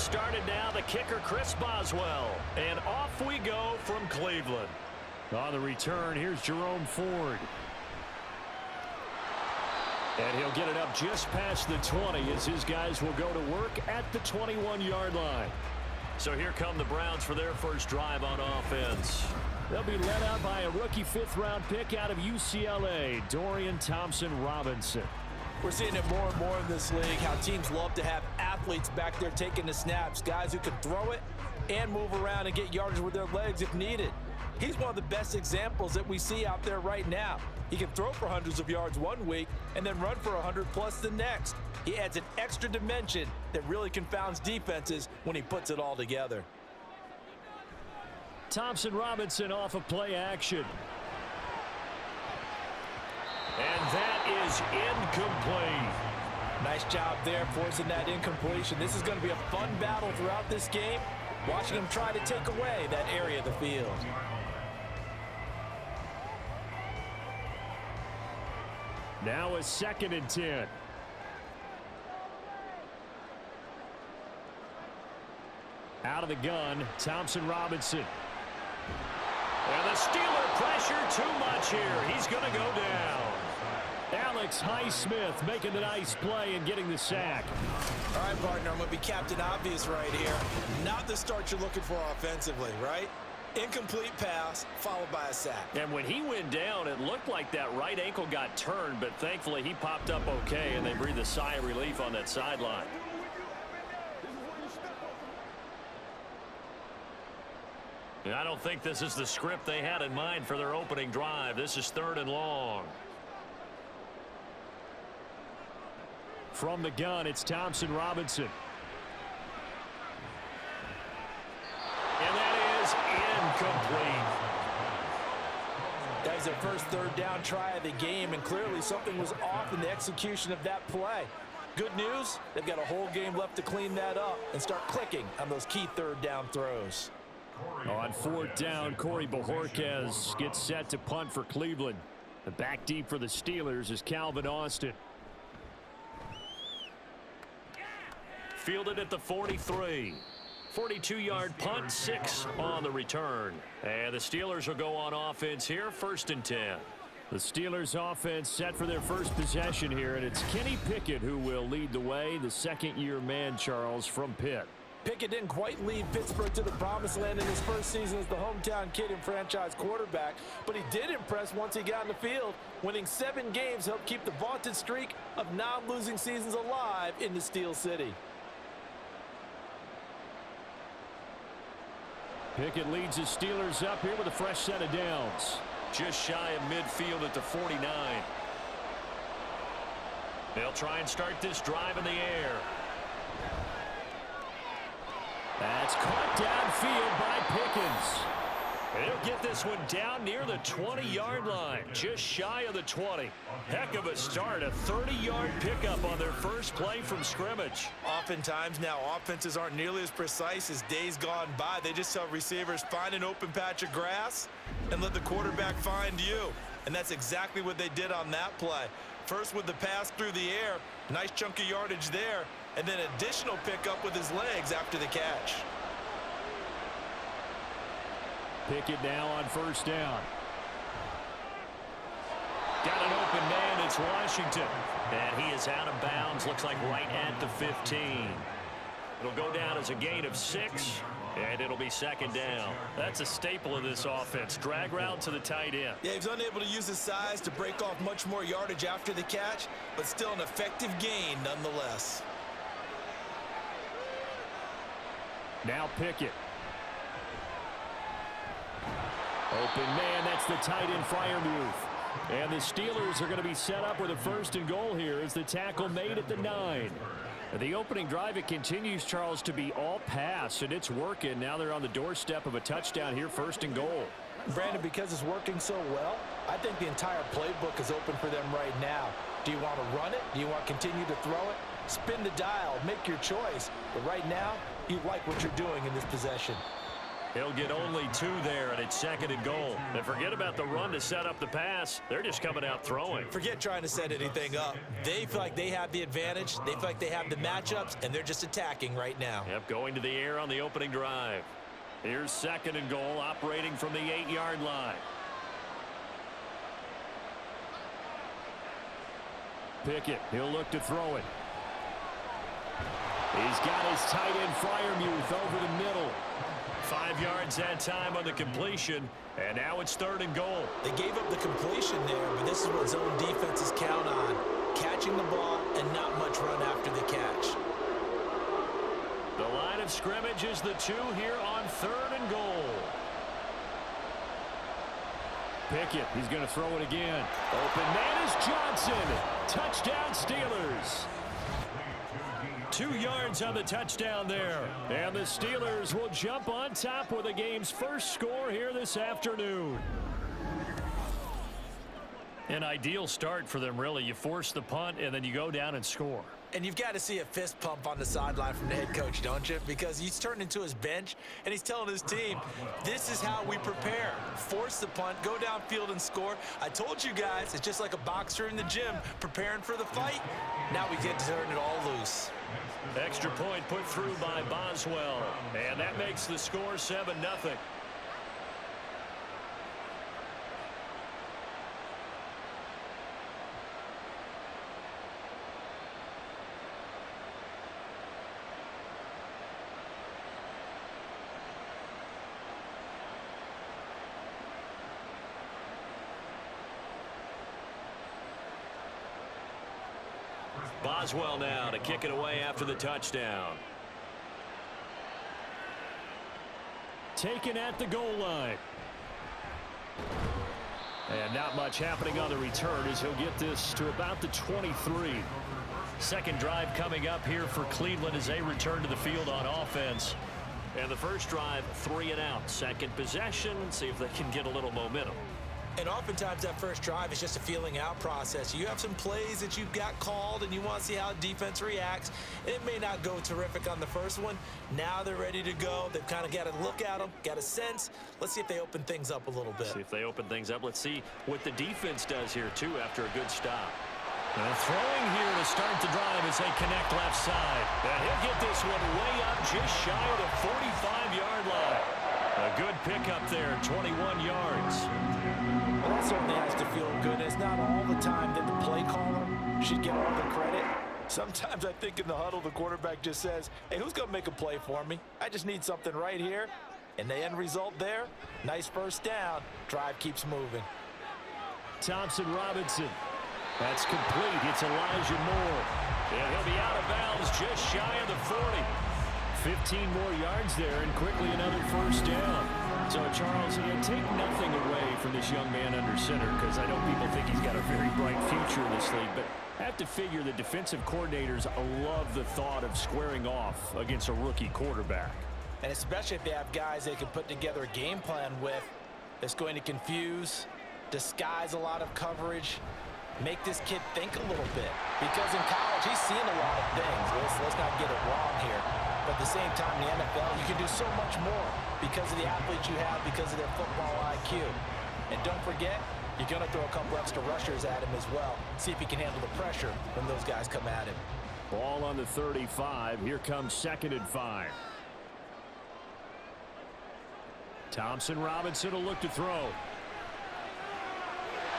started now. The kicker, Chris Boswell. And off we go from Cleveland. On the return, here's Jerome Ford. And he'll get it up just past the 20 as his guys will go to work at the 21-yard line. So here come the Browns for their first drive on offense. They'll be led out by a rookie fifth-round pick out of UCLA, Dorian Thompson-Robinson. We're seeing it more and more in this league, how teams love to have athletes back there taking the snaps, guys who can throw it and move around and get yardage with their legs if needed. He's one of the best examples that we see out there right now. He can throw for hundreds of yards one week and then run for 100+ the next. He adds an extra dimension that really confounds defenses when he puts it all together. Thompson-Robinson off of play action. And that is incomplete. Nice job there forcing that incompletion. This is going to be a fun battle throughout this game, watching him try to take away that area of the field. Now a 2nd and 10. Out of the gun, Thompson-Robinson. And the Steeler pressure too much here. He's going to go down. Alex Highsmith making the nice play and getting the sack. All right, partner, I'm going to be Captain Obvious right here. Not the start you're looking for offensively, right? Incomplete pass followed by a sack. And when he went down, it looked like that right ankle got turned, but thankfully he popped up okay, and they breathed a sigh of relief on that sideline. I don't think this is the script they had in mind for their opening drive. This is 3rd and long. From the gun, it's Thompson-Robinson. And that is incomplete. That was their first 3rd down try of the game, and clearly something was off in the execution of that play. Good news, they've got a whole game left to clean that up and start clicking on those key 3rd down throws. On 4th down, Corey Bojorquez gets set to punt for Cleveland. The back deep for the Steelers is Calvin Austin. Fielded at the 43. 42-yard punt, 6 on the return. And the Steelers will go on offense here, 1st and 10. The Steelers offense set for their first possession here, and it's Kenny Pickett who will lead the way, the second-year man, Charles, from Pitt. Pickett didn't quite lead Pittsburgh to the promised land in his first season as the hometown kid and franchise quarterback, but he did impress once he got in the field. Winning 7 games helped keep the vaunted streak of non-losing seasons alive in the Steel City. Pickett leads the Steelers up here with a fresh set of downs. Just shy of midfield at the 49. They'll try and start this drive in the air. That's caught downfield by Pickens. And he'll get this one down near the 20-yard line, just shy of the 20. Heck of a start, a 30-yard pickup on their first play from scrimmage. Oftentimes now, offenses aren't nearly as precise as days gone by. They just tell receivers, find an open patch of grass and let the quarterback find you. And that's exactly what they did on that play. First with the pass through the air, nice chunk of yardage there, and then additional pickup with his legs after the catch. Pickett now on 1st down. Got an open man, it's Washington. And he is out of bounds, looks like right at the 15. It'll go down as a gain of 6, and it'll be 2nd down. That's a staple of this offense. Drag route to the tight end. Yeah, he's unable to use his size to break off much more yardage after the catch, but still an effective gain nonetheless. Now Pickett. Open man, that's the tight end Freiermuth. And the Steelers are going to be set up with a 1st and goal here as the tackle made at the 9. The opening drive, it continues, Charles, to be all pass, and it's working. Now they're on the doorstep of a touchdown here, 1st and goal. Brandon, because it's working so well, I think the entire playbook is open for them right now. Do you want to run it? Do you want to continue to throw it? Spin the dial, make your choice. But right now, you like what you're doing in this possession. He'll get only 2 there, and it's 2nd and goal. And forget about the run to set up the pass. They're just coming out throwing. Forget trying to set anything up. They feel like they have the advantage. They feel like they have the matchups, and they're just attacking right now. Yep, going to the air on the opening drive. Here's 2nd and goal, operating from the 8-yard line. Pickett, he'll look to throw it. He's got his tight end Freiermuth over the middle. 5 yards that time on the completion, and now it's 3rd and goal. They gave up the completion there, but this is what zone defenses count on. Catching the ball and not much run after the catch. The line of scrimmage is the 2 here on 3rd and goal. Pickett, he's going to throw it again. Open man is Johnson. Touchdown Steelers. 2 yards on the touchdown there. And the Steelers will jump on top with the game's first score here this afternoon. An ideal start for them, really. You force the punt, and then you go down and score. And you've got to see a fist pump on the sideline from the head coach, don't you? Because he's turned into his bench, and he's telling his team, this is how we prepare. Force the punt, go downfield and score. I told you guys, it's just like a boxer in the gym preparing for the fight. Now we get to turn it all loose. Extra point put through by Boswell. And that makes the score 7-0. Boswell now to kick it away after the touchdown. Taken at the goal line. And not much happening on the return as he'll get this to about the 23. Second drive coming up here for Cleveland as they return to the field on offense. And the first drive, 3 and out. Second possession, see if they can get a little momentum. And oftentimes that first drive is just a feeling out process. You have some plays that you've got called and you want to see how defense reacts. It may not go terrific on the first one. Now they're ready to go. They've kind of got a look at them, got a sense. Let's see if they open things up a little bit. See if they open things up. Let's see what the defense does here, too, after a good stop. And throwing here to start the drive as they connect left side. And he'll get this one way up just shy of the 45-yard line. A good pickup there, 21 yards. Well, that certainly has to feel good. It's not all the time that the play caller should get all the credit. Sometimes I think in the huddle, the quarterback just says, hey, who's going to make a play for me? I just need something right here. And the end result there, nice first down. Drive keeps moving. Thompson Robinson. That's complete. It's Elijah Moore. And he'll be out of bounds just shy of the 40. 15 more yards there and quickly another first down. So, Charles, take nothing away from this young man under center because I know people think he's got a very bright future in this league, but I have to figure the defensive coordinators love the thought of squaring off against a rookie quarterback. And especially if they have guys they can put together a game plan with that's going to confuse, disguise a lot of coverage, make this kid think a little bit. Because in college, he's seen a lot of things. Let's not get it wrong here. But at the same time, in the NFL, you can do so much more because of the athletes you have, because of their football IQ. And don't forget, you're going to throw a couple extra rushers at him as well. See if he can handle the pressure when those guys come at him. Ball on the 35. Here comes 2nd and 5. Thompson Robinson will look to throw.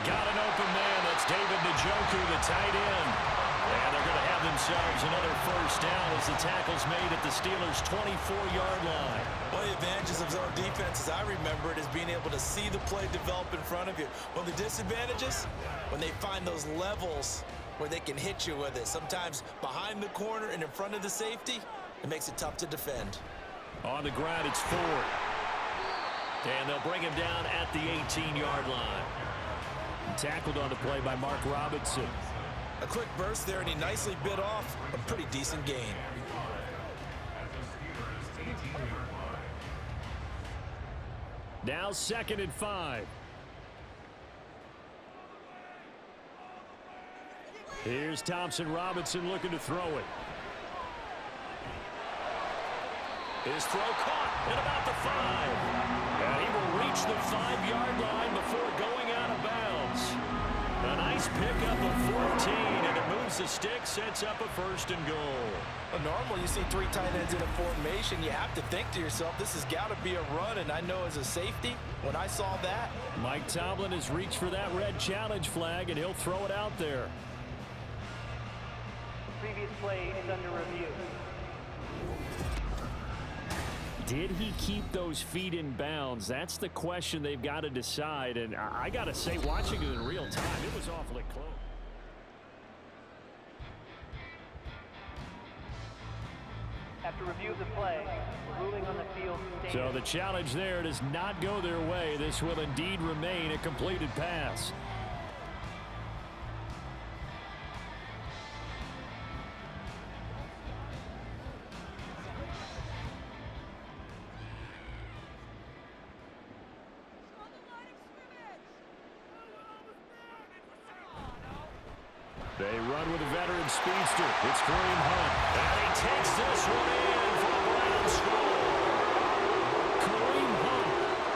Got an open man. That's David Njoku, the tight end. And they're going to have themselves another first down as the tackle's made at the Steelers' 24-yard line. One of the advantages of zone defense, as I remember it, is being able to see the play develop in front of you. One of the disadvantages, when they find those levels where they can hit you with it, sometimes behind the corner and in front of the safety, it makes it tough to defend. On the ground, it's Ford. And they'll bring him down at the 18-yard line. Tackled on the play by Mark Robinson. A quick burst there, and he nicely bit off a pretty decent gain. Now 2nd and 5. Here's Thompson Robinson looking to throw it. His throw caught at about the 5. And he will reach the 5-yard line before going out of bounds. A nice pickup of 14, and it moves the stick, sets up a 1st and goal. Well, normally you see 3 tight ends in a formation. You have to think to yourself, this has got to be a run, and I know as a safety, when I saw that. Mike Tomlin has reached for that red challenge flag, and he'll throw it out there. Previous play is under review. Did he keep those feet in bounds? That's the question they've got to decide. And I got to say, watching it in real time, it was awfully close. After review of the play, the ruling on the field stands. So the challenge there does not go their way. This will indeed remain a completed pass. They run with a veteran speedster. It's Kareem Hunt. And he takes this one in for the Browns score. Kareem Hunt,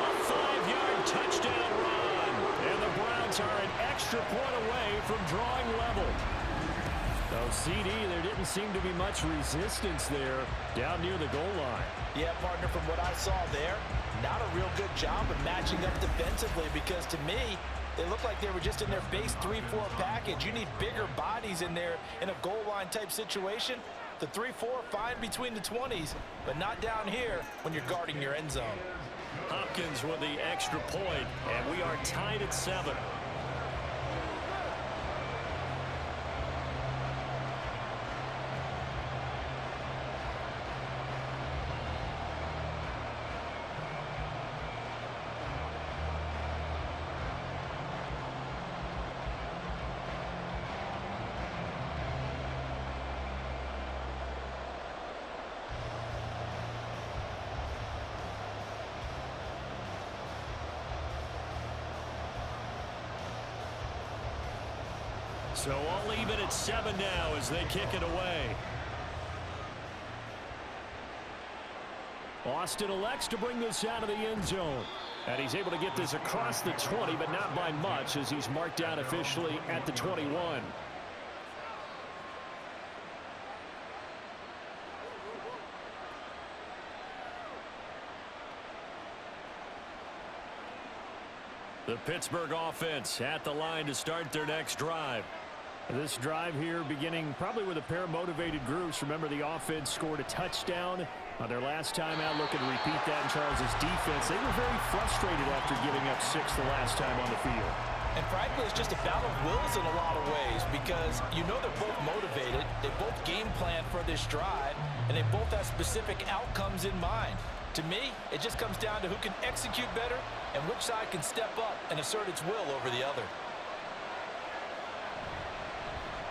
a 5-yard touchdown run. And the Browns are an extra point away from drawing level. So CD, there didn't seem to be much resistance there down near the goal line. Yeah, partner, from what I saw there, not a real good job of matching up defensively, because to me, they looked like they were just in their base 3-4 package. You need bigger bodies in there in a goal line type situation. The 3-4, fine between the 20s, but not down here when you're guarding your end zone. Hopkins with the extra point, and we are tied at 7. So all even at 7 now as they kick it away. Austin elects to bring this out of the end zone. And he's able to get this across the 20, but not by much, as he's marked down officially at the 21. The Pittsburgh offense at the line to start their next drive. This drive here beginning probably with a pair of motivated groups. Remember, the offense scored a touchdown on their last time out. Looking to repeat that in Charles' defense. They were very frustrated after giving up 6 the last time on the field. And frankly, it's just a battle of wills in a lot of ways, because you know they're both motivated. They both game plan for this drive, and they both have specific outcomes in mind. To me, it just comes down to who can execute better and which side can step up and assert its will over the other.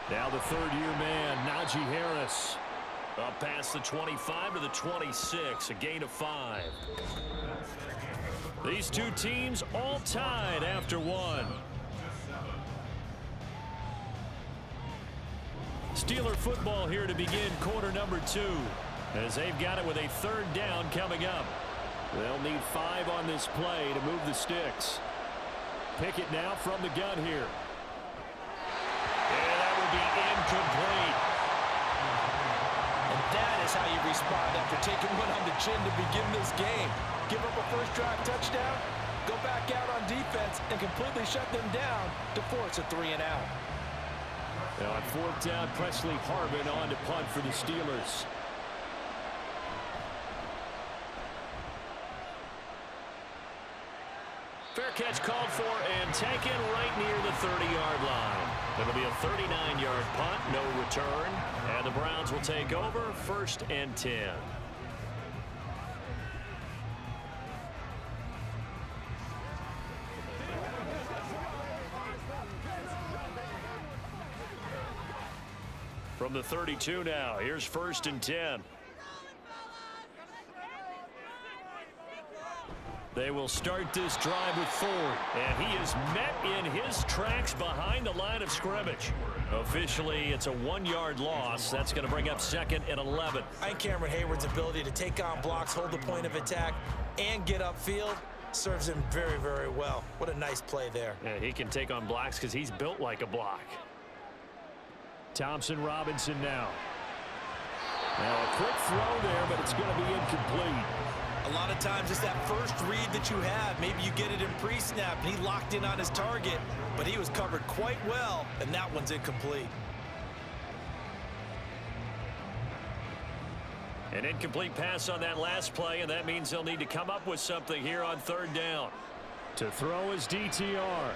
Now the third-year man, Najee Harris. Up past the 25 to the 26, a gain of 5. These two teams all tied after 1. Steeler football here to begin quarter number 2, as they've got it with a 3rd down coming up. They'll need 5 on this play to move the sticks. Pickett now from the gun here. And that will be incomplete. And that is how you respond after taking one on the chin to begin this game. Give up a first drive touchdown, go back out on defense, and completely shut them down to force a 3-and-out. Now on 4th down, Presley Harvin on to punt for the Steelers. Fair catch called for and taken right near the 30-yard line. It'll be a 39-yard punt, no return. And the Browns will take over, 1st and 10. From the 32 now, here's 1st and 10. They will start this drive with Ford, and he is met in his tracks behind the line of scrimmage. Officially, it's a 1-yard loss. That's going to bring up 2nd and 11. I think Cameron Hayward's ability to take on blocks, hold the point of attack, and get upfield serves him very, very well. What a nice play there. Yeah, he can take on blocks because he's built like a block. Thompson Robinson now. Now a quick throw there, but it's going to be incomplete. A lot of times it's that first read that you have. Maybe you get it in pre-snap, and he locked in on his target, but he was covered quite well, and that one's incomplete. An incomplete pass on that last play, and that means they'll need to come up with something here on 3rd down. To throw is DTR.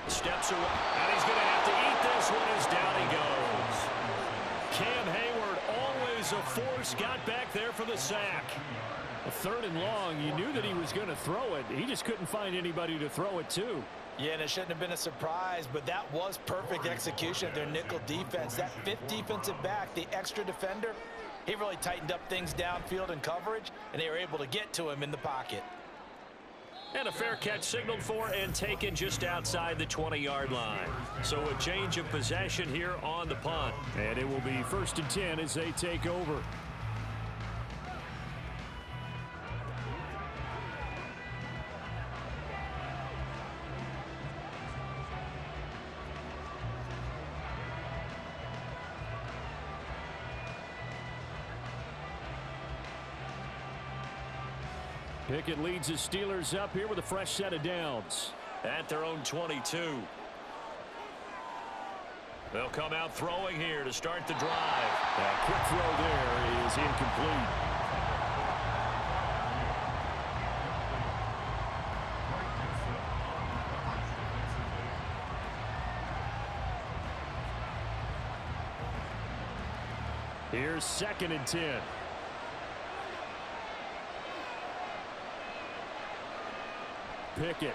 Steps away, and he's going to have to eat this one as down he goes. Cam Hayward, always a force, got back there for the sack. A 3rd and long, you knew that he was going to throw it. He just couldn't find anybody to throw it to. Yeah, and it shouldn't have been a surprise, but that was perfect execution of their nickel defense. That 5th defensive back, the extra defender, he really tightened up things downfield in coverage, and they were able to get to him in the pocket. And a fair catch signaled for and taken just outside the 20-yard line. So a change of possession here on the punt. And it will be 1st and 10 as they take over. Pickett leads the Steelers up here with a fresh set of downs. At their own 22. They'll come out throwing here to start the drive. That quick throw there is incomplete. Here's 2nd and 10. Pickett. And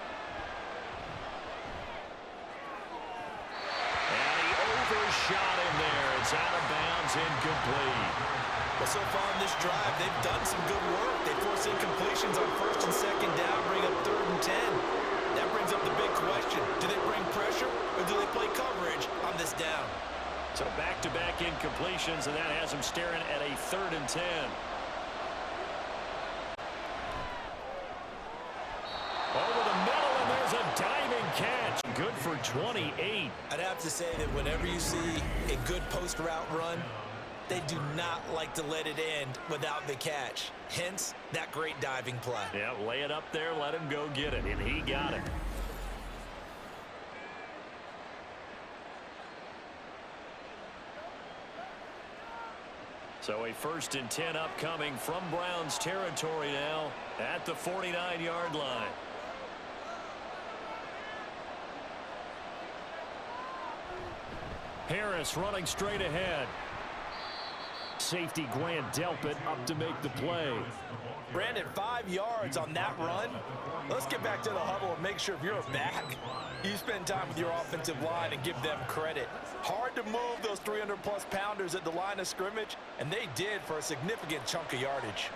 he overshot him there. It's out of bounds, incomplete. Well, so far in this drive, they've done some good work. They force incompletions on 1st and 2nd down, bring up 3rd and 10. That brings up the big question. Do they bring pressure, or do they play coverage on this down? So back-to-back incompletions, and that has him staring at a 3rd and 10. Over the middle, and there's a diving catch. Good for 28. I'd have to say that whenever you see a good post-route run, they do not like to let it end without the catch. Hence, that great diving play. Yeah, lay it up there, let him go get it, and he got it. So a 1st and 10 upcoming from Browns territory now at the 49-yard line. Harris running straight ahead. Safety Grant Delpit up to make the play. Brandon, 5 yards on that run. Let's get back to the huddle and make sure if you're a back, you spend time with your offensive line and give them credit. Hard to move those 300-plus pounders at the line of scrimmage, and they did for a significant chunk of yardage.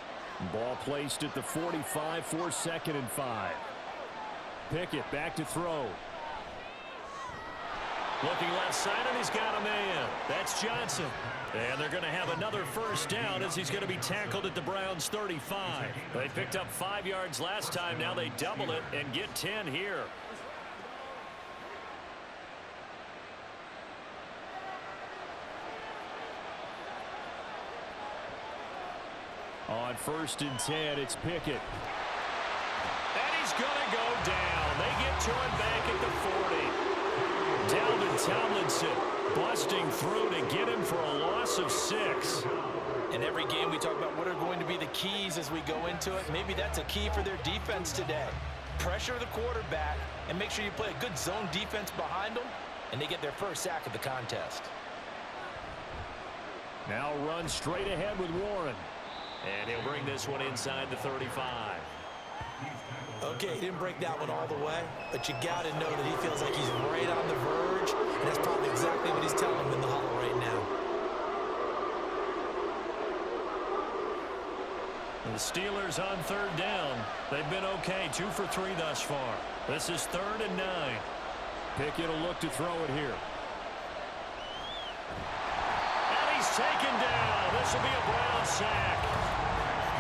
Ball placed at the 45 for 2nd and 5. Pickett back to throw. Looking left side, and he's got a man. That's Johnson. And they're going to have another 1st down as he's going to be tackled at the Browns' 35. They picked up 5 yards last time. Now they double it and get 10 here. On 1st and 10, it's Pickett. And he's going to go down. They get to him back at the 40. Dalvin Tomlinson busting through to get him for a loss of 6. In every game, we talk about what are going to be the keys as we go into it. Maybe that's a key for their defense today. Pressure the quarterback and make sure you play a good zone defense behind them, and they get their 1st sack of the contest. Now run straight ahead with Warren. And he'll bring this one inside the 35. Okay, he didn't break that one all the way, but you got to know that he feels like he's right on the verge, and that's probably exactly what he's telling him in the huddle right now. The Steelers on third down. They've been okay, 2 for 3 thus far. This is 3rd and 9. Pickett will look to throw it here. And he's taken down. This will be a Brown sack.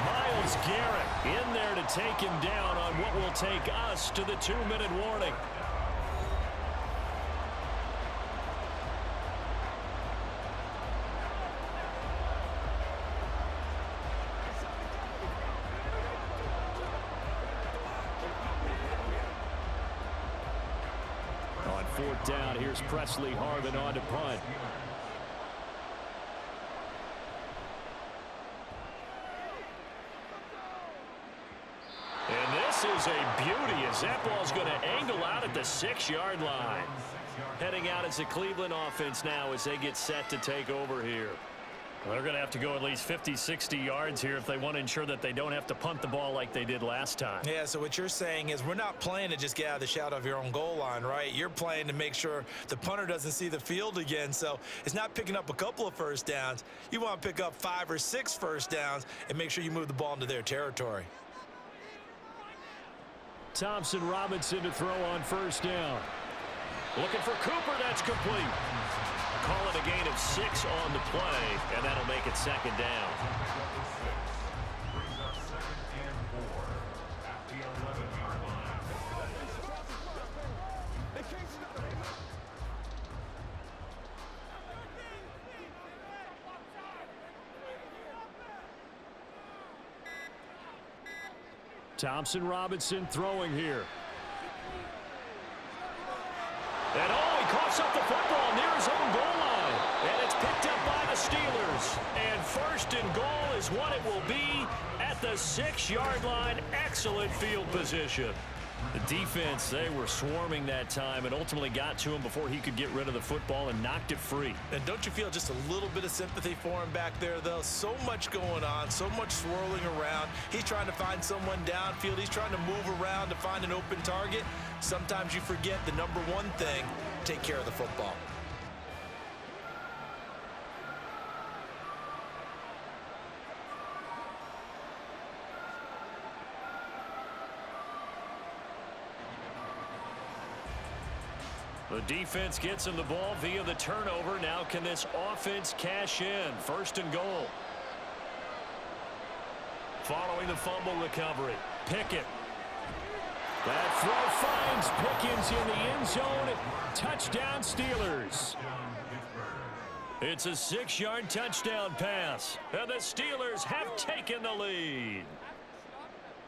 Myles Garrett in there to take him down on what will take us to the 2-minute warning. On 4th down, here's Presley Harvin on to punt. And this is a beauty as that ball's going to angle out at the 6-yard line. Heading out as the Cleveland offense now as they get set to take over here. Well, they're going to have to go at least 50, 60 yards here if they want to ensure that they don't have to punt the ball like they did last time. Yeah, so what you're saying is we're not playing to just get out of the shadow of your own goal line, right? You're playing to make sure the punter doesn't see the field again. So it's not picking up a couple of first downs. You want to pick up 5 or 6 first downs and make sure you move the ball into their territory. Thompson Robinson to throw on 1st down. Looking for Cooper. That's complete. Call it a gain of 6 on the play, and that'll make it 2nd down. Thompson Robinson throwing here. And he coughs up the football near his own goal line. And it's picked up by the Steelers. And 1st and goal is what it will be at the 6-yard line. Excellent field position. The defense, they were swarming that time and ultimately got to him before he could get rid of the football and knocked it free. And don't you feel just a little bit of sympathy for him back there, though? So much going on, so much swirling around. He's trying to find someone downfield. He's trying to move around to find an open target. Sometimes you forget the number one thing, take care of the football. The defense gets him the ball via the turnover. Now can this offense cash in? 1st and goal. Following the fumble recovery, Pickett. That throw finds Pickens in the end zone. Touchdown Steelers. It's a 6-yard touchdown pass. And the Steelers have taken the lead.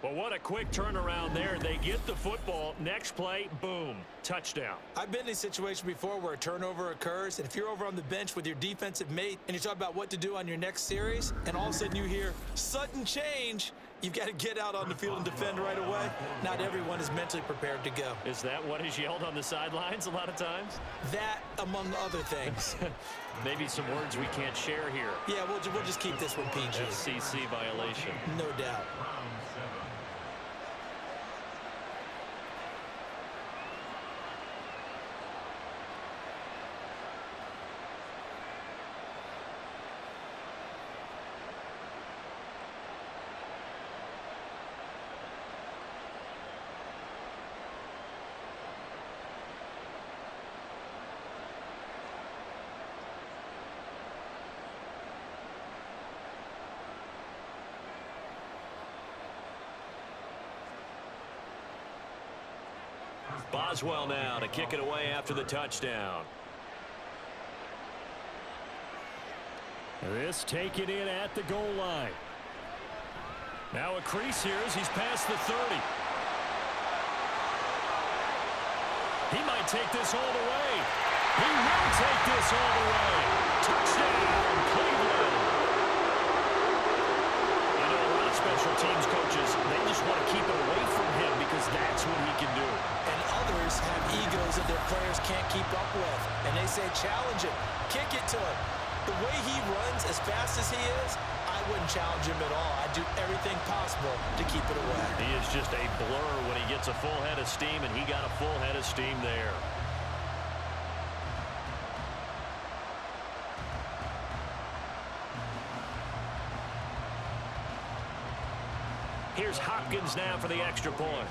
Well, what a quick turnaround there. They get the football. Next play, boom, touchdown. I've been in a situation before where a turnover occurs, and if you're over on the bench with your defensive mate and you talk about what to do on your next series, and all of a sudden you hear sudden change, you've got to get out on the field and defend right away. Not everyone is mentally prepared to go. Is that what is yelled on the sidelines a lot of times? That, among other things. Maybe some words we can't share here. Yeah, we'll just keep this one PG. FCC violation. No doubt. Boswell now to kick it away after the touchdown. This taken in at the goal line. Now a crease here as he's past the 30. He might take this all the way. He will take this all the way. Touchdown, Cleveland. You know, a lot of special teams coaches, they just want to keep it away from him because that's what he can do. And others have egos that their players can't keep up with. And they say, challenge him, kick it to him. The way he runs as fast as he is, I wouldn't challenge him at all. I'd do everything possible to keep it away. He is just a blur when he gets a full head of steam, and he got a full head of steam there. Here's Hopkins now for the extra point.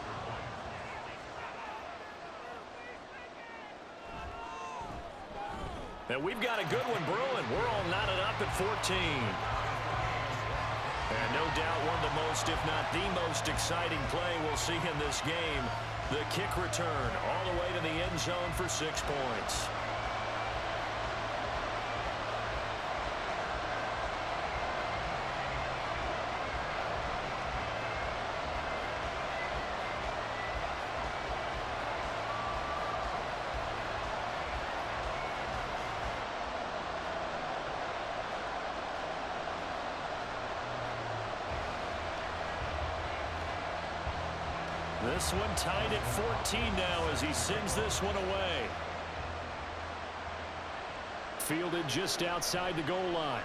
And we've got a good one brewing. We're all knotted up at 14. And no doubt one of the most, if not the most exciting play we'll see in this game. The kick return all the way to the end zone for 6 points. This one tied at 14 now as he sends this one away. Fielded just outside the goal line.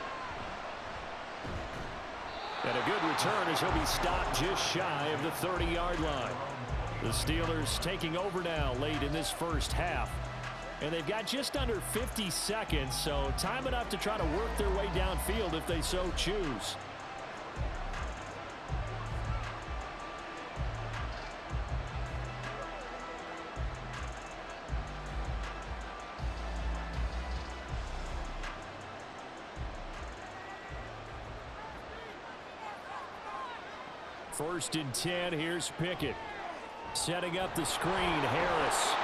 And a good return as he'll be stopped just shy of the 30-yard line. The Steelers taking over now late in this first half. And they've got just under 50 seconds, so time enough to try to work their way downfield if they so choose. First and 10, here's Pickett. Setting up the screen, Harris.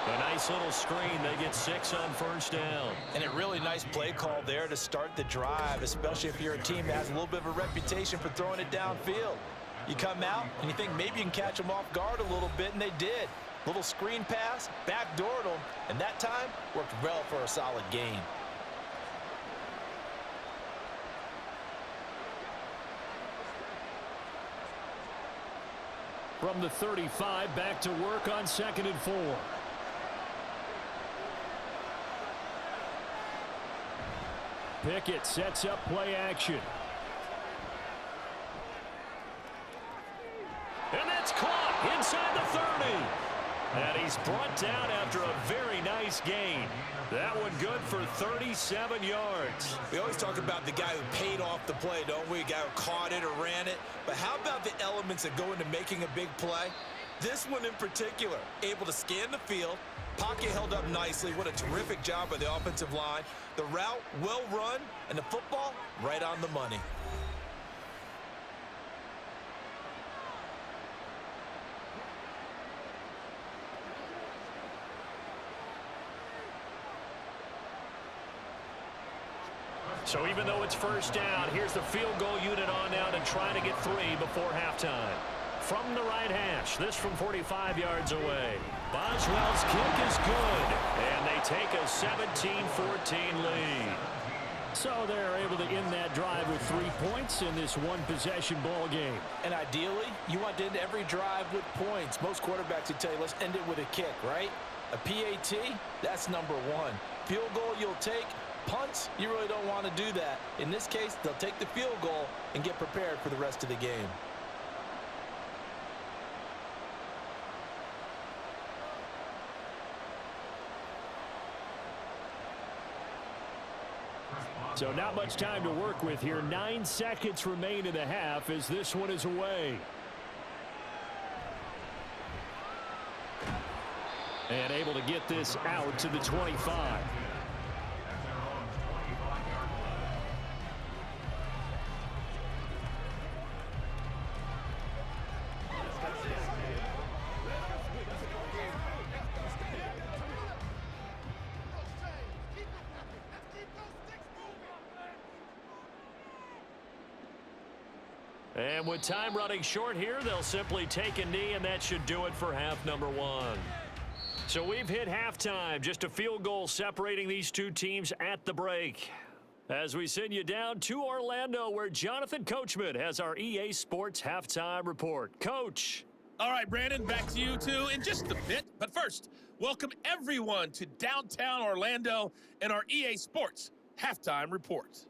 A nice little screen. They get 6 on first down. And a really nice play call there to start the drive, especially if you're a team that has a little bit of a reputation for throwing it downfield. You come out and you think maybe you can catch them off guard a little bit, and they did. Little screen pass, backdoored them, and that time worked well for a solid gain. From the 35, back to work on 2nd and 4. Pickett sets up play action. And that's caught inside the 30. And he's brought down after a very nice gain. That one good for 37 yards. We always talk about the guy who paid off the play, don't we? A guy who caught it or ran it. But how about the elements that go into making a big play? This one in particular, able to scan the field, pocket held up nicely. What a terrific job by the offensive line. The route well run, and the football right on the money. So even though it's first down, here's the field goal unit on now to try to get 3 before halftime. From the right hash, this from 45 yards away. Boswell's kick is good, and they take a 17-14 lead. So they're able to end that drive with 3 points in this one-possession ball game. And ideally, you want to end every drive with points. Most quarterbacks would tell you, let's end it with a kick, right? A PAT, that's number 1. Field goal you'll take. Punts, you really don't want to do that. In this case, they'll take the field goal and get prepared for the rest of the game. So not much time to work with here. 9 seconds remain in the half as this one is away. And able to get this out to the 25. And with time running short here, they'll simply take a knee, and that should do it for half number 1. So we've hit halftime. Just a field goal separating these two teams at the break. As we send you down to Orlando, where Jonathan Coachman has our EA Sports halftime report. Coach. All right, Brandon, back to you two in just a bit. But first, welcome everyone to downtown Orlando and our EA Sports halftime report.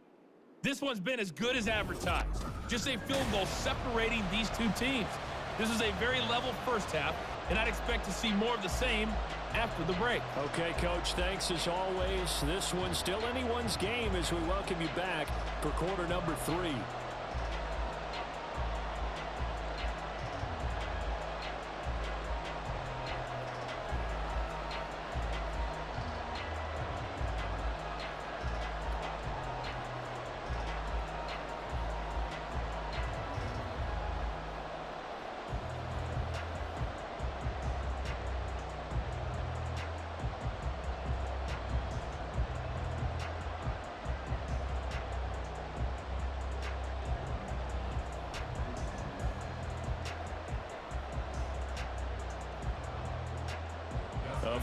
This one's been as good as advertised. Just a field goal separating these two teams. This is a very level first half, and I'd expect to see more of the same after the break. Okay, Coach, thanks as always. This one's still anyone's game as we welcome you back for quarter number 3.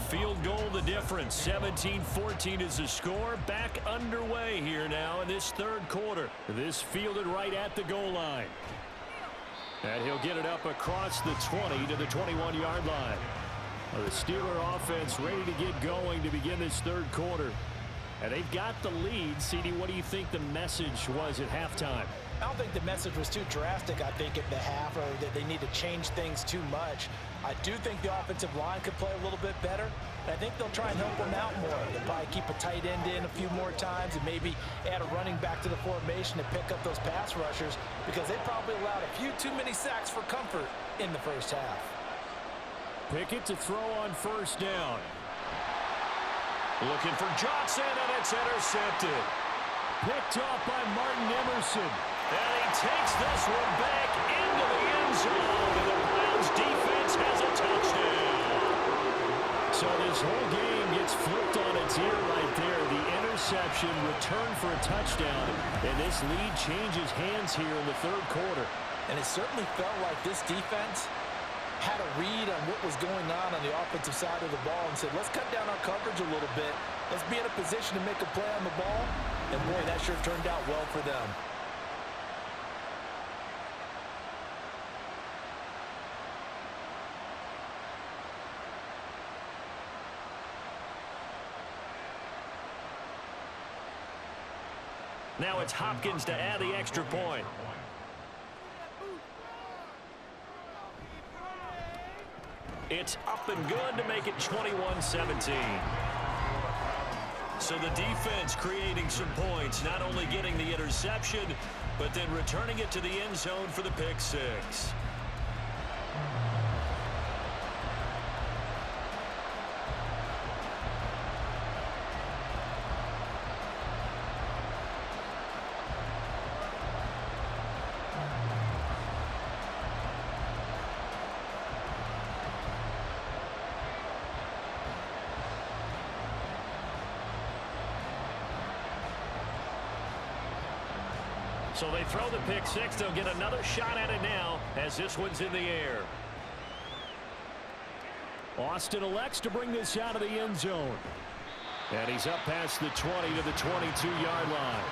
field goal the difference. 17-14 is the score. Back underway here now in this third quarter. This fielded right at the goal line. And he'll get it up across the 20 to the 21-yard line. Well, the Steeler offense ready to get going to begin this third quarter. And they've got the lead. CD, what do you think the message was at halftime? I don't think the message was too drastic, I think, at the half, or that they need to change things too much. I do think the offensive line could play a little bit better. And I think they'll try and help them out more. They'll probably keep a tight end in a few more times and maybe add a running back to the formation to pick up those pass rushers, because they probably allowed a few too many sacks for comfort in the first half. Pickett to throw on first down. Looking for Johnson, and it's intercepted. Picked off by Martin Emerson. And he takes this one back into the end zone. And the Browns defense has a touchdown. So this whole game gets flipped on its ear right there. The interception returned for a touchdown. And this lead changes hands here in the third quarter. And it certainly felt like this defense had a read on what was going on the offensive side of the ball and said, let's cut down our coverage a little bit. Let's be in a position to make a play on the ball. And boy, that sure turned out well for them. Now it's Hopkins to add the extra point. It's up and good to make it 21-17. So the defense creating some points, not only getting the interception, but then returning it to the end zone for the pick six. So they throw the pick six. They'll get another shot at it now as this one's in the air. Austin elects to bring this out of the end zone. And he's up past the 20 to the 22-yard line.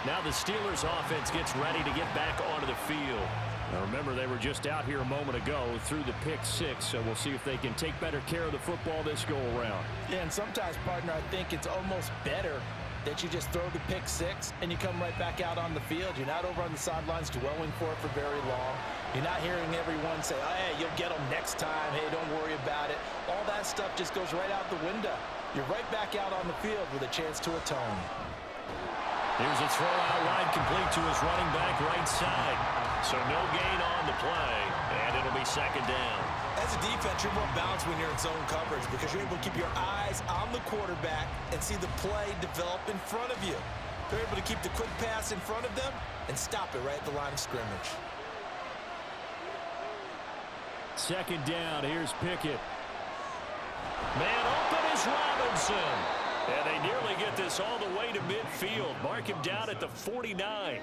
Now the Steelers offense gets ready to get back onto the field. Now remember, they were just out here a moment ago through the pick six, so we'll see if they can take better care of the football this go-around. Yeah, and sometimes, partner, I think it's almost better that you just throw the pick six and you come right back out on the field. You're not over on the sidelines dwelling for it for very long. You're not hearing everyone say, oh, hey, you'll get them next time. Hey, don't worry about it. All that stuff just goes right out the window. You're right back out on the field with a chance to atone. Here's a throw out wide, complete to his running back right side. So no gain on the play, and it'll be second down. As a defense, you're more balanced when you're in zone coverage because you're able to keep your eyes on the quarterback and see the play develop in front of you. They're able to keep the quick pass in front of them and stop it right at the line of scrimmage. Second down, here's Pickett. Man open is Robinson. And they nearly get this all the way to midfield. Mark him down at the 49.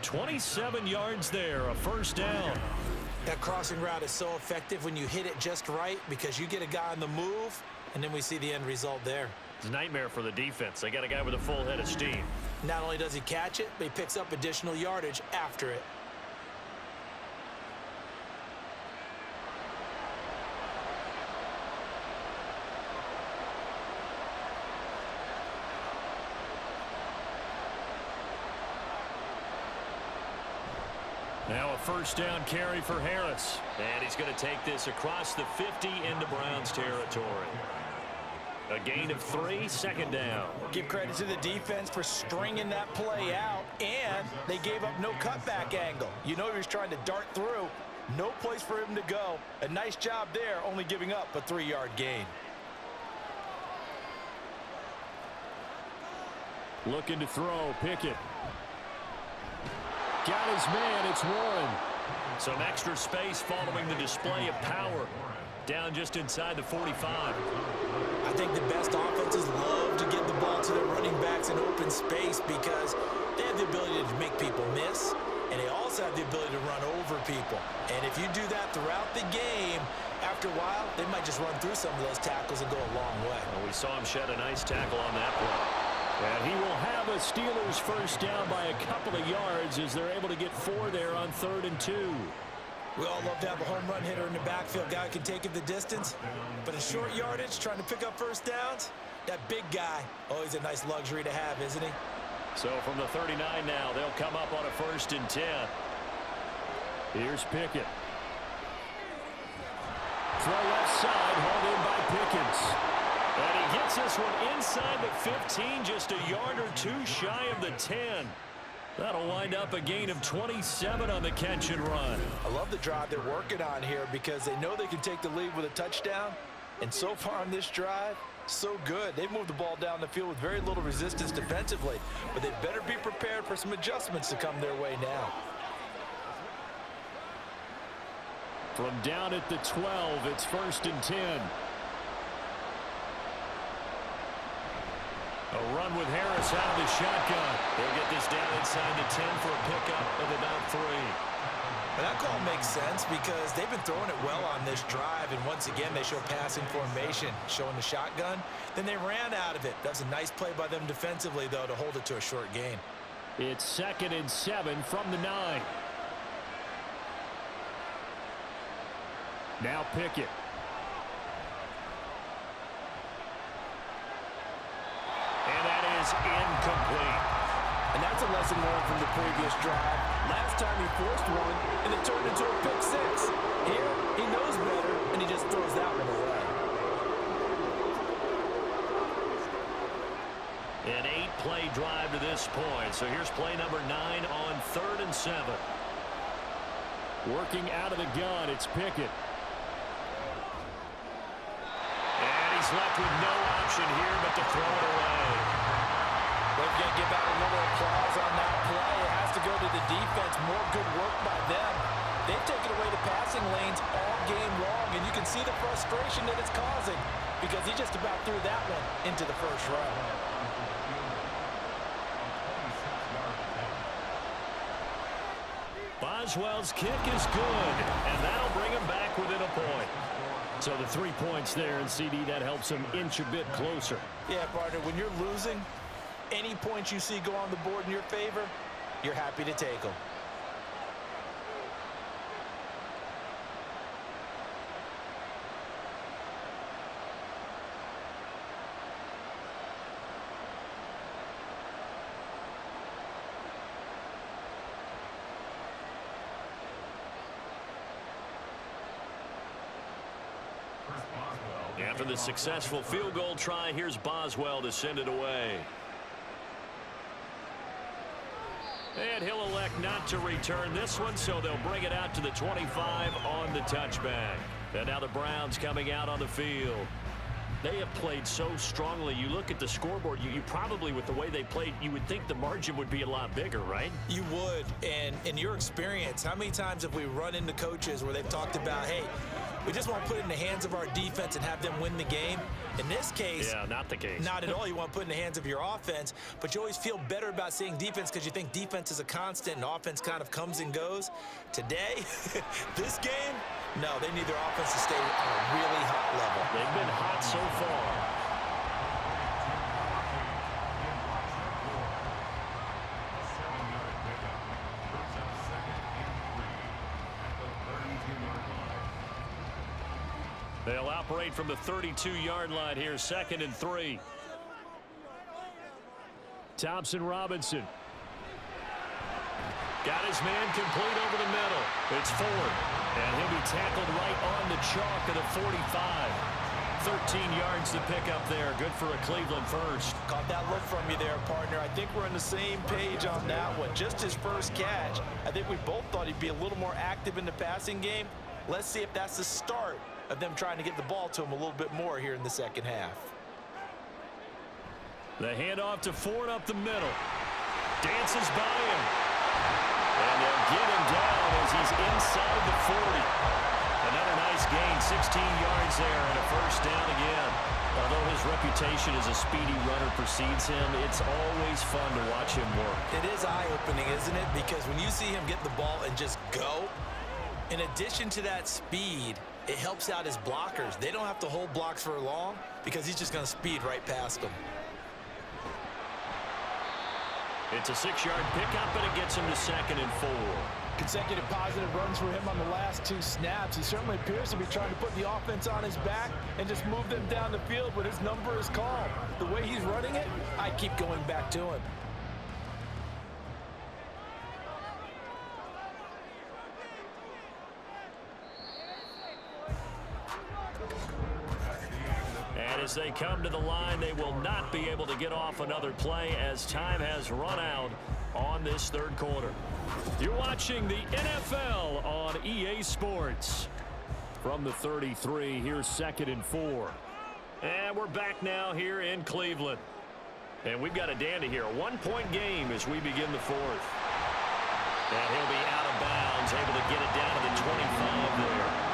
27 yards there, a first down. That crossing route is so effective when you hit it just right because you get a guy on the move, and then we see the end result there. It's a nightmare for the defense. They got a guy with a full head of steam. Not only does he catch it, but he picks up additional yardage after it. Now a first down carry for Harris. And he's going to take this across the 50 into Browns territory. A gain of 3, second down. Give credit to the defense for stringing that play out, and they gave up no cutback angle. You know he was trying to dart through. No place for him to go. A nice job there, only giving up a 3-yard gain. Looking to throw, Pickett. Got his man, it's Warren. Some extra space following the display of power. Down just inside the 45. I think the best offenses love to get the ball to their running backs in open space because they have the ability to make people miss, and they also have the ability to run over people. And if you do that throughout the game, After a while, they might just run through some of those tackles and go a long way. Well, we saw him shed a nice tackle on that play. And he will have a Steelers first down by a couple of yards as they're able to get 4 there on 3rd and 2. We all love to have a home run hitter in the backfield. Guy who can take it the distance. But in short yardage, trying to pick up first downs, that big guy, always a nice luxury to have, isn't he? So from the 39 now, they'll come up on a 1st and 10. Here's Pickett. Throw left side, hauled in by Pickens. And he gets this one inside the 15, just a yard or 2 shy of the 10. That'll wind up a gain of 27 on the catch and run. I love the drive they're working on here because they know they can take the lead with a touchdown. And so far on this drive, so good. They've moved the ball down the field with very little resistance defensively. But they better be prepared for some adjustments to come their way now. From down at the 12, it's 1st and 10. A run with Harris out of the shotgun. They'll get this down inside the 10 for a pickup of about 3. And that call makes sense because they've been throwing it well on this drive. And once again, they show passing formation, showing the shotgun. Then they ran out of it. That's a nice play by them defensively, though, to hold it to a short gain. It's 2nd and 7 from the 9. Now Pickett. And that is incomplete. And that's a lesson learned from the previous drive. Last time he forced one, and it turned into a pick 6. Here, he knows better, and he just throws that one away. An 8-play drive to this point. So here's play number 9 on 3rd and 7. Working out of the gun, it's Pickett. And he's left with no option here but to throw it away. They've got to give out a little applause on that play. It has to go to the defense. More good work by them. They've taken away the passing lanes all game long, and you can see the frustration that it's causing because he just about threw that one into the first row. Boswell's kick is good, and that'll bring him back within a point. So the 3 points there, and CD, that helps him inch a bit closer. Yeah, partner, when you're losing, any points you see go on the board in your favor, you're happy to take them. After the successful field goal try, here's Boswell to send it away. And he'll elect not to return this one, so they'll bring it out to the 25 on the touchback. And now the Browns coming out on the field. They have played so strongly. You look at the scoreboard, you probably, with the way they played, you would think the margin would be a lot bigger, right? You would. And in your experience, how many times have we run into coaches where they've talked about, hey, we just want to put it in the hands of our defense and have them win the game? In this case, yeah, not the case. Not at all. You want to put it in the hands of your offense, but you always feel better about seeing defense because you think defense is a constant and offense kind of comes and goes. Today, this game, no, they need their offense to stay on a really hot level. They've been hot so far. They'll operate from the 32-yard line here, 2nd and 3. Thompson Robinson. Got his man complete over the middle. It's Ford. And he'll be tackled right on the chalk of the 45. 13 yards to pick up there. Good for a Cleveland first. Caught that look from you there, partner. I think we're on the same page on that one. Just his first catch. I think we both thought he'd be a little more active in the passing game. Let's see if that's the start of them trying to get the ball to him a little bit more here in the second half. The handoff to Ford up the middle. Dances by him. And they'll get him down as he's inside the 40. Another nice gain, 16 yards there, and a first down again. Although his reputation as a speedy runner precedes him, it's always fun to watch him work. It is eye-opening, isn't it? Because when you see him get the ball and just go, in addition to that speed, it helps out his blockers. They don't have to hold blocks for long because he's just going to speed right past them. It's a 6-yard pickup, and it gets him to 2nd and 4. Consecutive positive runs for him on the last 2 snaps. He certainly appears to be trying to put the offense on his back and just move them down the field when his number is called. The way he's running it, I keep going back to him. And as they come to the line, they will not be able to get off another play as time has run out on this 3rd quarter. You're watching the NFL on EA Sports. From the 33, here's 2nd and 4. And we're back now here in Cleveland. And we've got a dandy here. A 1-point game as we begin the 4th. And he'll be out of bounds, able to get it down to the 25 there.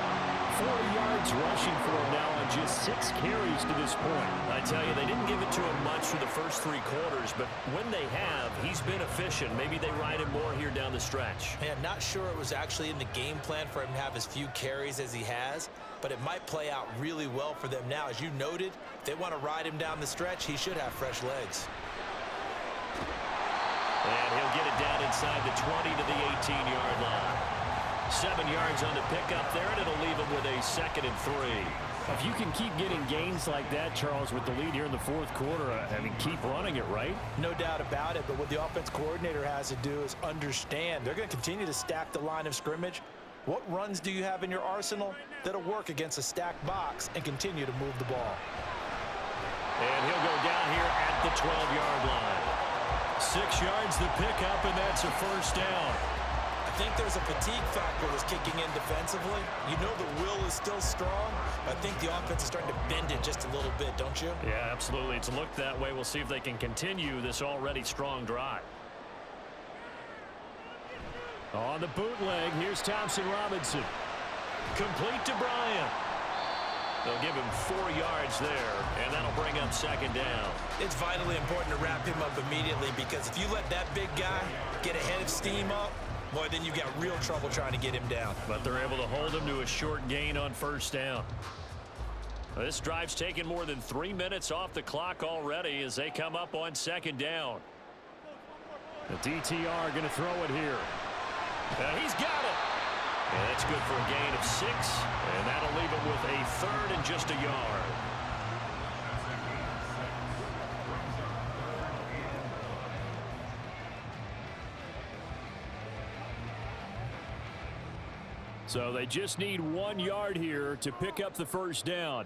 40 yards rushing for him now on just 6 carries to this point. I tell you, they didn't give it to him much for the first 3 quarters, but when they have, he's been efficient. Maybe they ride him more here down the stretch. Man, not sure it was actually in the game plan for him to have as few carries as he has, but it might play out really well for them now. As you noted, if they want to ride him down the stretch, he should have fresh legs. And he'll get it down inside the 20 to the 18-yard line. 7 yards on the pickup there, and it'll leave him with a 2nd and 3. If you can keep getting gains like that, Charles, with the lead here in the 4th quarter, I mean, keep running it, right? No doubt about it, but what the offense coordinator has to do is understand they're going to continue to stack the line of scrimmage. What runs do you have in your arsenal that'll work against a stacked box and continue to move the ball? And he'll go down here at the 12-yard line. 6 yards the pickup, and that's a 1st down. I think there's a fatigue factor that's kicking in defensively. You know the will is still strong. I think the offense is starting to bend it just a little bit, don't you? Yeah, absolutely. It's looked that way. We'll see if they can continue this already strong drive. On the bootleg, here's Thompson Robinson. Complete to Bryant. They'll give him 4 yards there, and that'll bring up 2nd down. It's vitally important to wrap him up immediately because if you let that big guy get ahead of steam up, boy, then you've got real trouble trying to get him down. But they're able to hold him to a short gain on 1st down. This drive's taken more than 3 minutes off the clock already as they come up on 2nd down. The DTR going to throw it here. He's got it. And that's good for a gain of 6, and that'll leave him with a 3rd and just a yard. So they just need 1 yard here to pick up the 1st down.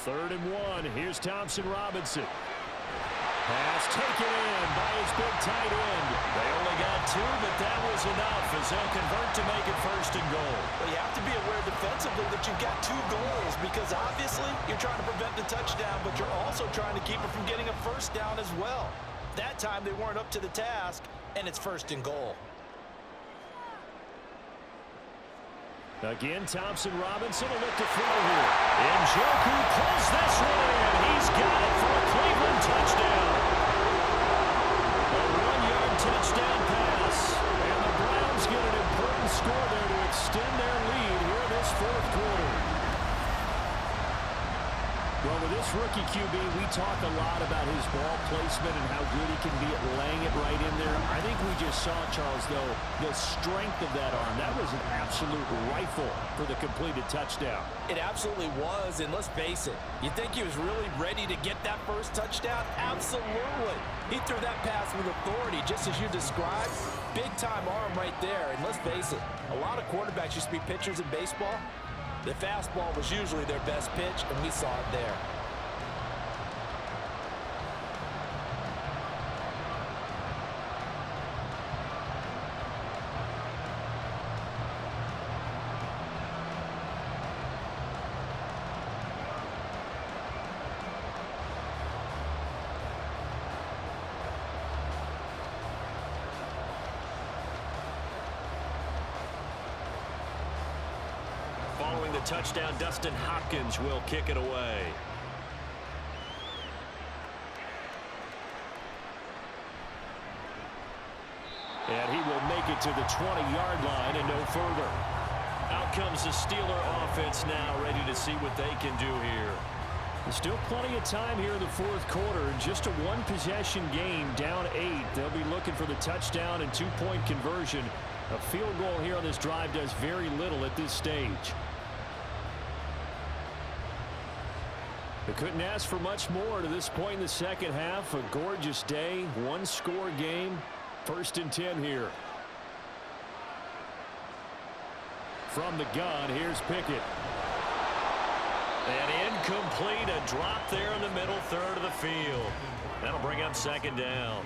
3rd and 1. Here's Thompson Robinson. Pass taken in by his big tight end. They only got 2, but that was enough as they'll convert to make it 1st and goal. Well, you have to be aware defensively that you've got 2 goals because obviously you're trying to prevent the touchdown, but you're also trying to keep it from getting a 1st down as well. That time they weren't up to the task, and it's 1st and goal. Again, Thompson Robinson will look to throw here. Njoku pulls this one in. He's got it for a Cleveland touchdown. A 1-yard touchdown pass. And the Browns get an important score there to extend their lead here in this 4th quarter. Well, with this rookie QB, we talk a lot about his ball placement and how good he can be at laying it right in there. I think we just saw, Charles, though, the strength of that arm. That was an absolute rifle for the completed touchdown. It absolutely was, and let's face it, you think he was really ready to get that 1st touchdown? Absolutely. He threw that pass with authority, just as you described. Big-time arm right there, and let's face it, a lot of quarterbacks used to be pitchers in baseball. The fastball was usually their best pitch, and we saw it there. Following the touchdown, Dustin Hopkins will kick it away. And he will make it to the 20-yard line and no further. Out comes the Steeler offense now, ready to see what they can do here. There's still plenty of time here in the fourth quarter. Just a one-possession game, down 8. They'll be looking for the touchdown and two-point conversion. A field goal here on this drive does very little at this stage. They couldn't ask for much more to this point in the second half. A gorgeous day, one-score game. 1st and 10 here. From the gun, here's Pickett. And incomplete, a drop there in the middle third of the field. That'll bring up 2nd down.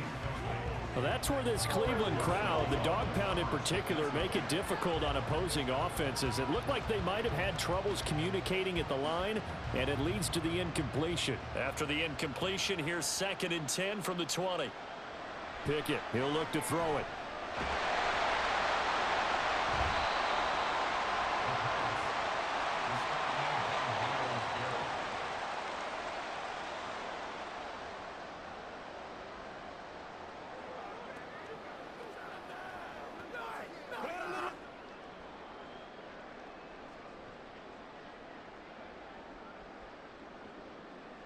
Well, that's where this Cleveland crowd, the dog pound in particular, make it difficult on opposing offenses. It looked like they might have had troubles communicating at the line, and it leads to the incompletion. After the incompletion, here's 2nd and 10 from the 20. Pickett, he'll look to throw it.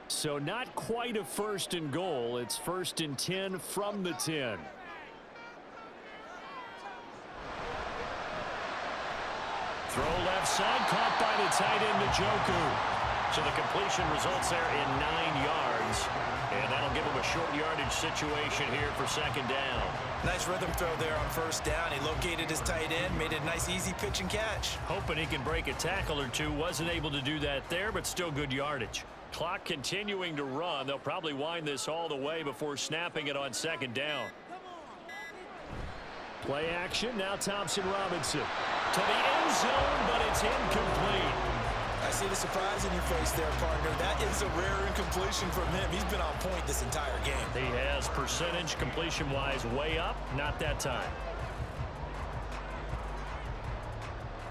So not quite a 1st and goal. It's 1st and 10 from the 10. Throw left side, caught by the tight end Njoku. So the completion results there in 9 yards. And that'll give him a short yardage situation here for 2nd down. Nice rhythm throw there on 1st down. He located his tight end, made it a nice easy pitch and catch. Hoping he can break a tackle or two. Wasn't able to do that there, but still good yardage. Clock continuing to run. They'll probably wind this all the way before snapping it on 2nd down. Play action. Now Thompson Robinson. To the end zone, but it's incomplete. I see the surprise in your face there, partner. That is a rare incompletion from him. He's been on point this entire game. He has percentage completion-wise way up. Not that time.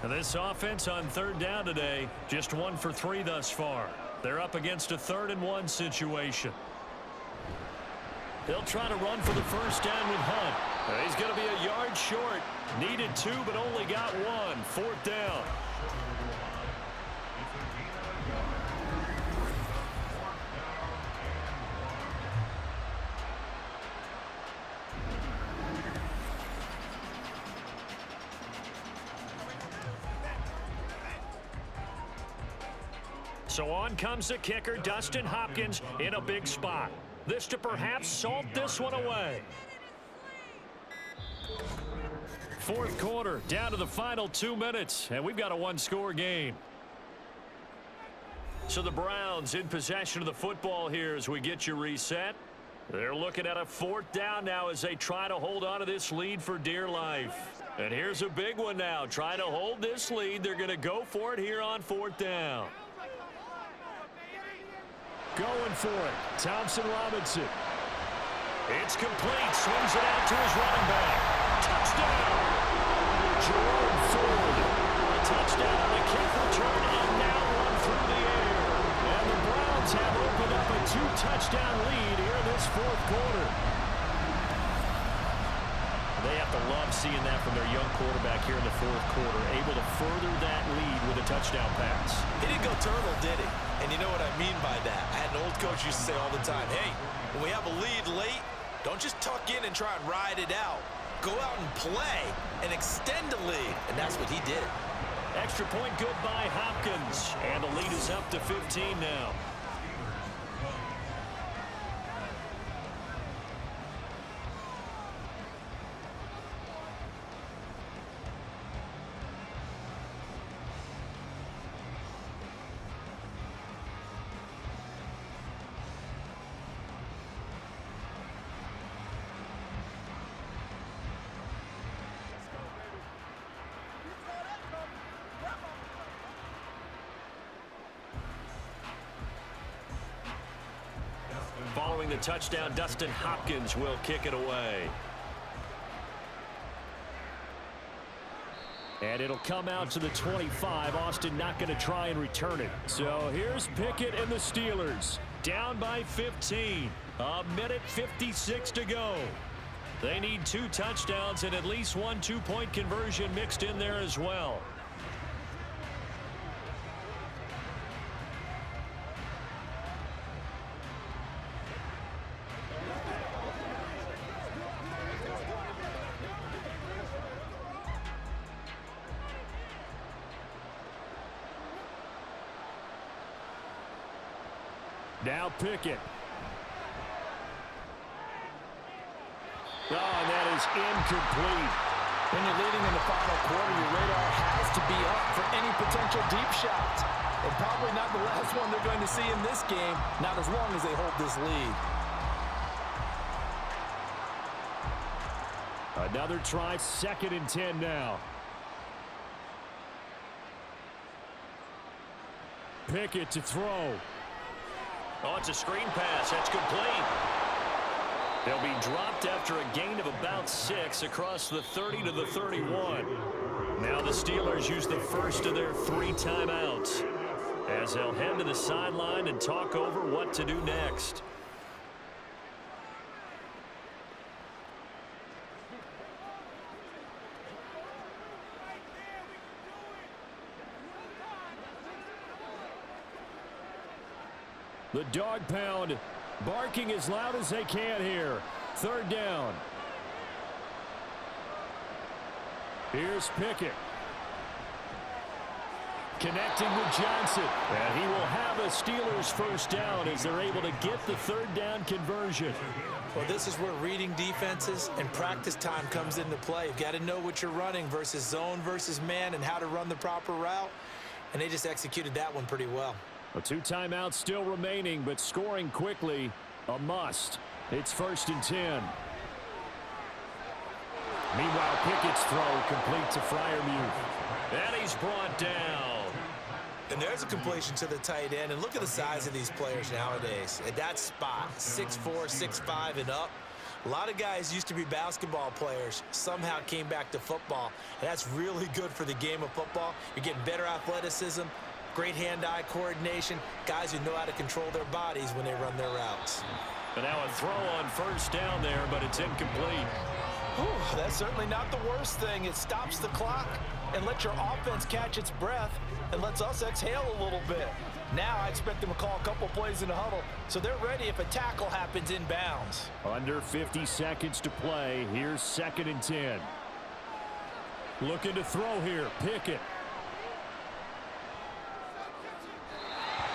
And this offense on 3rd down today, just 1 for 3 thus far. They're up against a 3rd and 1 situation. They'll try to run for the 1st down with Hunt. He's going to be a yard short. Needed 2, but only got 1. 4th down. So on comes the kicker, Dustin Hopkins, in a big spot. This to perhaps salt this one away. 4th quarter, down to the final 2 minutes, and we've got a one-score game. So the Browns in possession of the football here as we get you reset. They're looking at a 4th down now as they try to hold on to this lead for dear life. And here's a big one now. Trying to hold this lead. They're going to go for it here on 4th down. Going for it. Thompson Robinson. It's complete. Swings it out to his running back. Touchdown. Jerome Ford. A touchdown on the kick return and now one through the air. And the Browns have opened up a 2-touchdown lead here in this 4th quarter. They have to love seeing that from their young quarterback here in the 4th quarter, able to further that lead with a touchdown pass. He didn't go turtle, did he? And you know what I mean by that. I had an old coach used to say all the time, hey, when we have a lead late, don't just tuck in and try and ride it out. Go out and play and extend the lead. And that's what he did. Extra point good by Hopkins. And the lead is up to 15 now. Following the touchdown, Dustin Hopkins will kick it away. And it'll come out to the 25. Austin not going to try and return it. So here's Pickett and the Steelers. Down by 15. A minute 56 to go. They need 2 touchdowns and at least 1 two-point conversion mixed in there as well. Now Pickett. Oh, and that is incomplete. When you're leading in the final quarter, your radar has to be up for any potential deep shots. And probably not the last one they're going to see in this game, not as long as they hold this lead. Another try, 2nd and 10 now. Pickett to throw. Oh, it's a screen pass. That's complete. They'll be dropped after a gain of about 6 across the 30 to the 31. Now the Steelers use the first of their 3 timeouts as they'll head to the sideline and talk over what to do next. The dog pound barking as loud as they can here. 3rd down. Here's Pickett. Connecting with Johnson. And he will have a Steelers first down as they're able to get the 3rd down conversion. Well, this is where reading defenses and practice time comes into play. You've got to know what you're running versus zone versus man and how to run the proper route. And they just executed that one pretty well. 2 timeouts still remaining, but scoring quickly, a must. It's 1st and 10. Meanwhile, Pickett's throw complete to Freiermuth. And he's brought down. And there's a completion to the tight end. And look at the size of these players nowadays. At that spot, 6'4", 6'5", and up. A lot of guys used to be basketball players, somehow came back to football. And that's really good for the game of football. You're getting better athleticism, great hand-eye coordination, guys who know how to control their bodies when they run their routes. And now a throw on 1st down there, but it's incomplete. Whew, that's certainly not the worst thing. It stops the clock and lets your offense catch its breath and lets us exhale a little bit. Now I expect them to call a couple plays in the huddle so they're ready if a tackle happens inbounds. Under 50 seconds to play. Here's 2nd and 10. Looking to throw here. Pickett.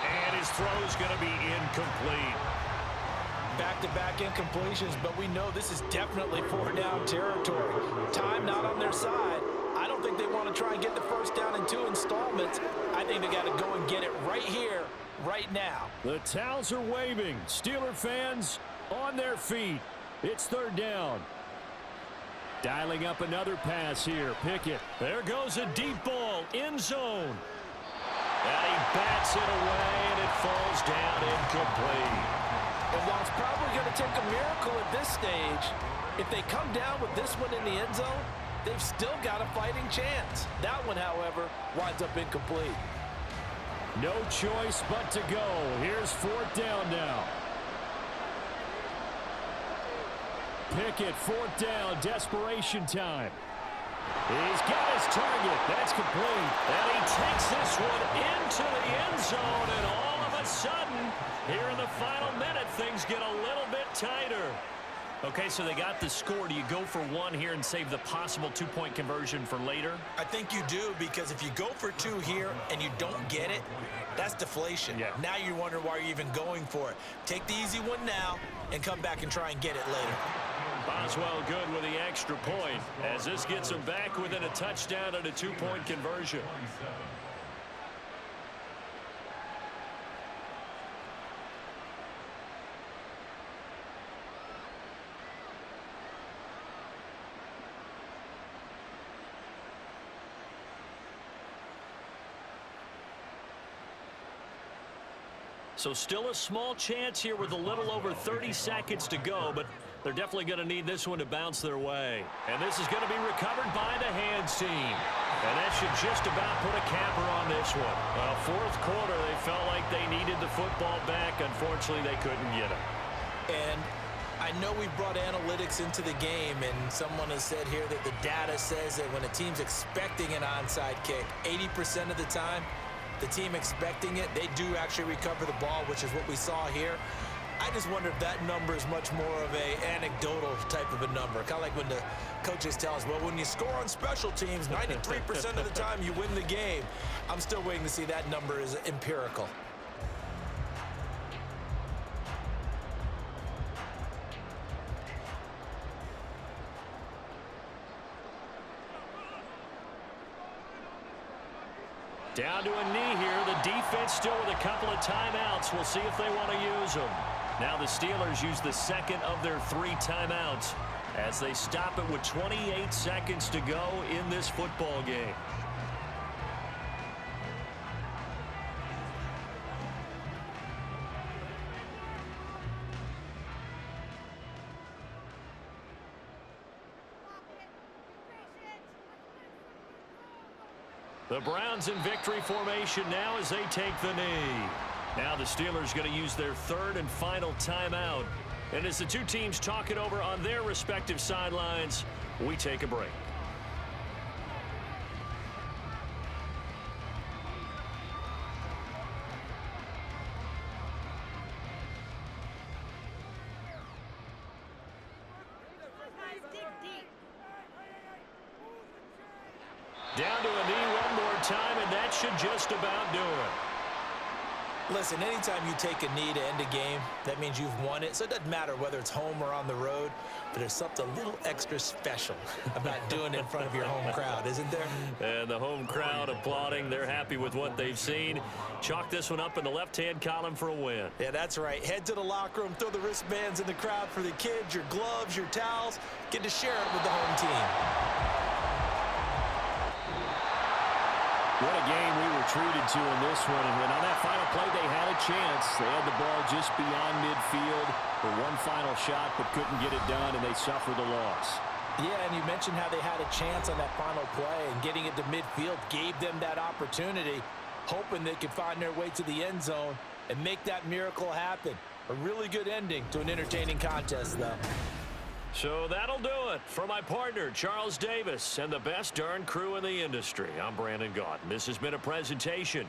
And his throw's going to be incomplete. Back-to-back incompletions, but we know this is definitely 4-down territory. Time not on their side. I don't think they want to try and get the first down in 2 installments. I think they got to go and get it right here, right now. The towels are waving. Steeler fans on their feet. It's 3rd down. Dialing up another pass here. Pickett. There goes a deep ball. End zone. And he bats it away, and it falls down incomplete. And while it's probably going to take a miracle at this stage, if they come down with this one in the end zone, they've still got a fighting chance. That one, however, winds up incomplete. No choice but to go. Here's 4th down now. Pickett, 4th down, desperation time. He's got his target. That's complete. And he takes this one into the end zone, and all of a sudden, here in the final minute, things get a little bit tighter. Okay, so they got the score. Do you go for 1 here and save the possible 2-point conversion for later? I think you do, because if you go for 2 here and you don't get it, that's deflation. Yeah. Now you wonder why you're even going for it. Take the easy one now and come back and try and get it later. Boswell good with the extra point as this gets him back within a touchdown and a 2-point conversion. So still a small chance here with a little over 30 seconds to go, but they're definitely going to need this one to bounce their way. And this is going to be recovered by the hands team. And that should just about put a capper on this one. Well, 4th quarter, they felt like they needed the football back. Unfortunately, they couldn't get it. And I know we brought analytics into the game, and someone has said here that the data says that when a team's expecting an onside kick, 80% of the time, the team expecting it, they do actually recover the ball, which is what we saw here. I just wonder if that number is much more of a anecdotal type of a number. Kind of like when the coaches tell us, well, when you score on special teams, 93% of the time you win the game. I'm still waiting to see that number is empirical. Down to a knee here. The defense still with a couple of timeouts. We'll see if they want to use them. Now the Steelers use the second of their 3 timeouts as they stop it with 28 seconds to go in this football game. The Browns in victory formation now as they take the knee. Now the Steelers going to use their 3rd and final timeout. And as the two teams talk it over on their respective sidelines, we take a break. Down to a knee one more time, and that should just about do it. Listen, anytime you take a knee to end a game, that means you've won it. So it doesn't matter whether it's home or on the road, but there's something a little extra special about doing it in front of your home crowd, isn't there? And the home crowd applauding. They're happy with what they've seen. Chalk this one up in the left-hand column for a win. Yeah, that's right. Head to the locker room, throw the wristbands in the crowd for the kids, your gloves, your towels. Get to share it with the home team. What a game we were treated to in this one. And on that final play, they had a chance. They had the ball just beyond midfield for one final shot, but couldn't get it done, and they suffered a loss. Yeah, and you mentioned how they had a chance on that final play, and getting it to midfield gave them that opportunity, hoping they could find their way to the end zone and make that miracle happen. A really good ending to an entertaining contest, though. So that'll do it for my partner, Charles Davis, and the best darn crew in the industry. I'm Brandon Gaudin. This has been a presentation